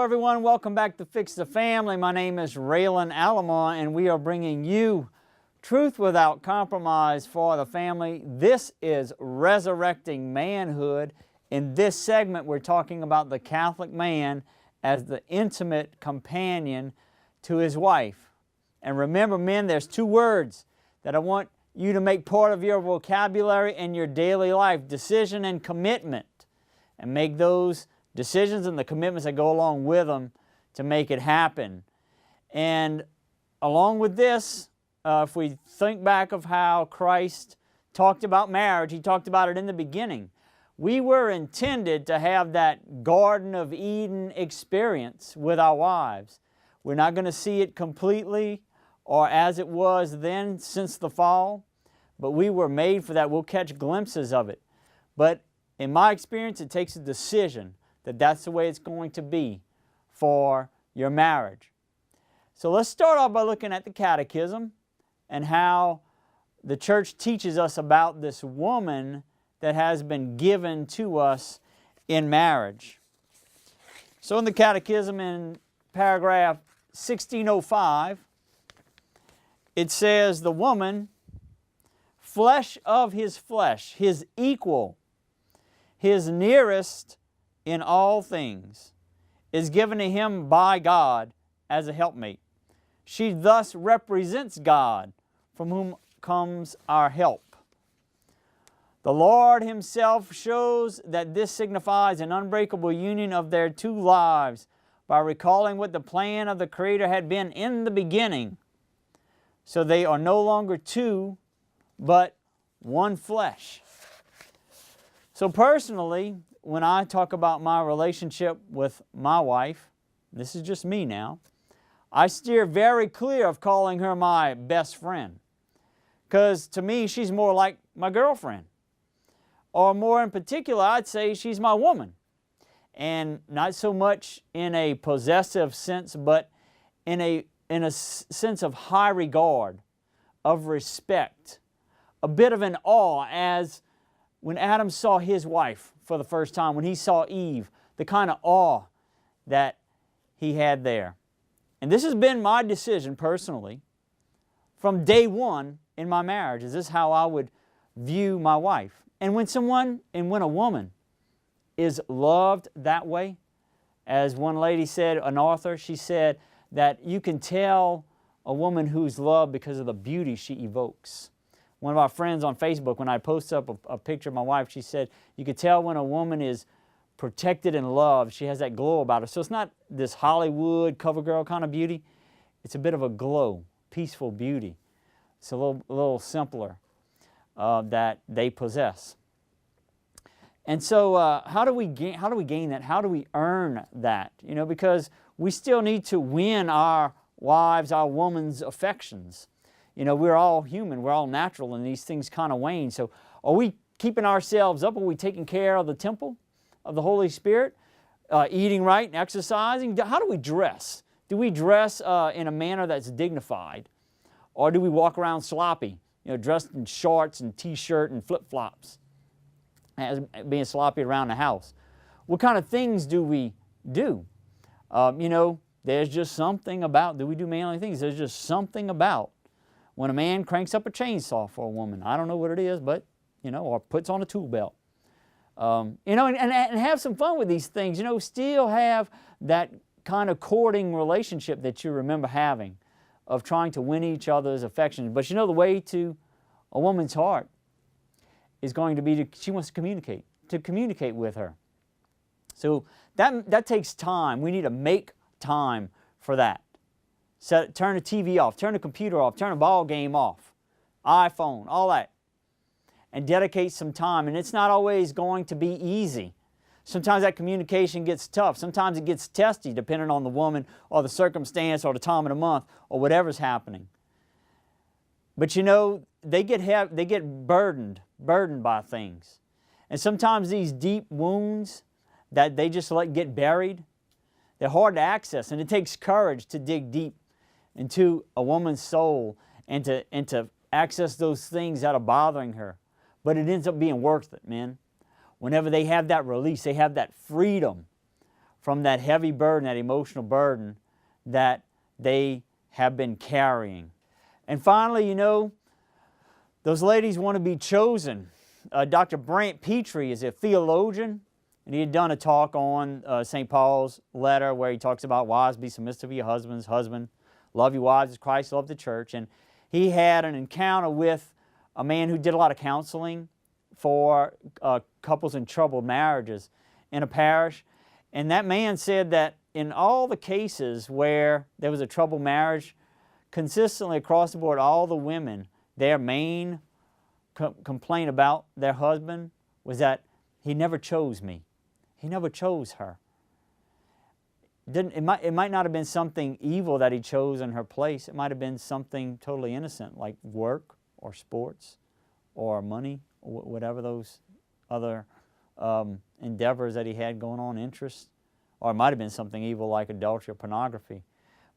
Hello everyone, welcome back to Fix the Family. My name is Raylan Alomar and we are bringing you truth without compromise for the family. This is Resurrecting Manhood. In this segment we're talking about the Catholic man as the intimate companion to his wife. And remember men, there's two words that I want you to make part of your vocabulary in your daily life: decision and commitment. And make those decisions and the commitments that go along with them to make it happen. And along with this, if we think back of how Christ talked about marriage, He talked about it in the beginning. We were intended to have that Garden of Eden experience with our wives. We're not going to see it completely or as it was then since the fall, but we were made for that. We'll catch glimpses of it. But in my experience, it takes a decision that that's the way it's going to be for your marriage. So let's start off by looking at the Catechism and how the Church teaches us about this woman that has been given to us in marriage. So in the Catechism in paragraph 1605, it says, "The woman, flesh of his flesh, his equal, his nearest in all things, is given to him by God as a helpmate. She thus represents God, from whom comes our help. The Lord Himself shows that this signifies an unbreakable union of their two lives by recalling what the plan of the Creator had been in the beginning. So they are no longer two, but one flesh." So personally, when I talk about my relationship with my wife, this is just me now, I steer very clear of calling her my best friend. Because to me, she's more like my girlfriend. Or more in particular, I'd say she's my woman. And not so much in a possessive sense, but in a sense of high regard, of respect, a bit of an awe, as when Adam saw his wife for the first time, when he saw Eve, the kind of awe that he had there. And this has been my decision personally from day one in my marriage. Is this how I would view my wife? And when a woman is loved that way, as one lady said, an author, she said that you can tell a woman who's loved because of the beauty she evokes. One of our friends on Facebook, when I posted up a picture of my wife, she said, you could tell when a woman is protected and loved. She has that glow about her. So it's not this Hollywood cover girl kind of beauty. It's a bit of a glow, peaceful beauty. It's a little simpler that they possess. And so how do we gain that? How do we earn that? You know, because we still need to win our wives, our woman's affections. You know, we're all human, we're all natural, and these things kind of wane. So are we keeping ourselves up? Are we taking care of the temple of the Holy Spirit? Eating right and exercising? How do we dress? Do we dress in a manner that's dignified? Or do we walk around sloppy, you know, dressed in shorts and t-shirt and flip-flops, as being sloppy around the house? What kind of things do we do? You know, there's just something about, do we do manly things? There's just something about when a man cranks up a chainsaw for a woman. I don't know what it is, but, you know, or puts on a tool belt. You know, and have some fun with these things. You know, still have that kind of courting relationship that you remember having, of trying to win each other's affections. But you know, the way to a woman's heart is going to be she wants to communicate with her. So that takes time. We need to make time for that. Turn the TV off, turn the computer off, turn the ball game off, iPhone, all that. And dedicate some time. And it's not always going to be easy. Sometimes that communication gets tough. Sometimes it gets testy depending on the woman or the circumstance or the time of the month or whatever's happening. But you know, they get burdened by things. And sometimes these deep wounds that they just let get buried, they're hard to access. And it takes courage to dig deep into a woman's soul and to access those things that are bothering her. But it ends up being worth it, man. Whenever they have that release, they have that freedom from that heavy burden, that emotional burden that they have been carrying. And finally, you know, those ladies want to be chosen. Dr. Brant Petrie is a theologian, and he had done a talk on St. Paul's letter where he talks about wives, be submissive to your husbands, husband, love your wives as Christ loved the church. And he had an encounter with a man who did a lot of counseling for couples in troubled marriages in a parish. And that man said that in all the cases where there was a troubled marriage, consistently across the board, all the women, their main complaint about their husband was that he never chose me. He never chose her. It might not have been something evil that he chose in her place. It might have been something totally innocent, like work or sports or money, or whatever those other endeavors that he had going on, interests. Or it might have been something evil like adultery or pornography.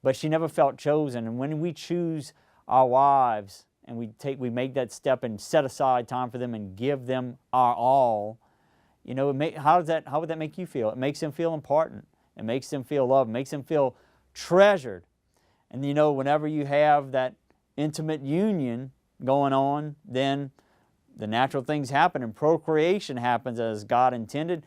But she never felt chosen. And when we choose our wives and we make that step and set aside time for them and give them our all, you know, how would that make you feel? It makes them feel important. It makes them feel loved. It makes them feel treasured. And you know, whenever you have that intimate union going on, then the natural things happen and procreation happens as God intended.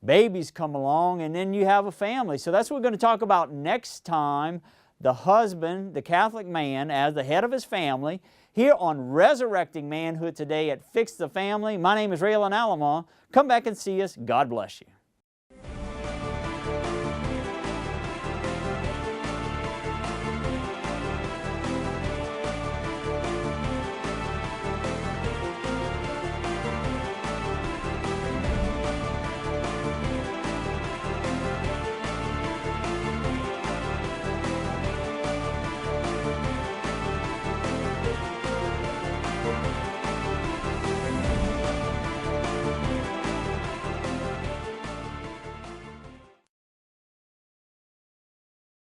Babies come along, and then you have a family. So that's what we're going to talk about next time. The husband, the Catholic man, as the head of his family, here on Resurrecting Manhood today at Fix the Family. My name is Raylan Alamo. Come back and see us. God bless you.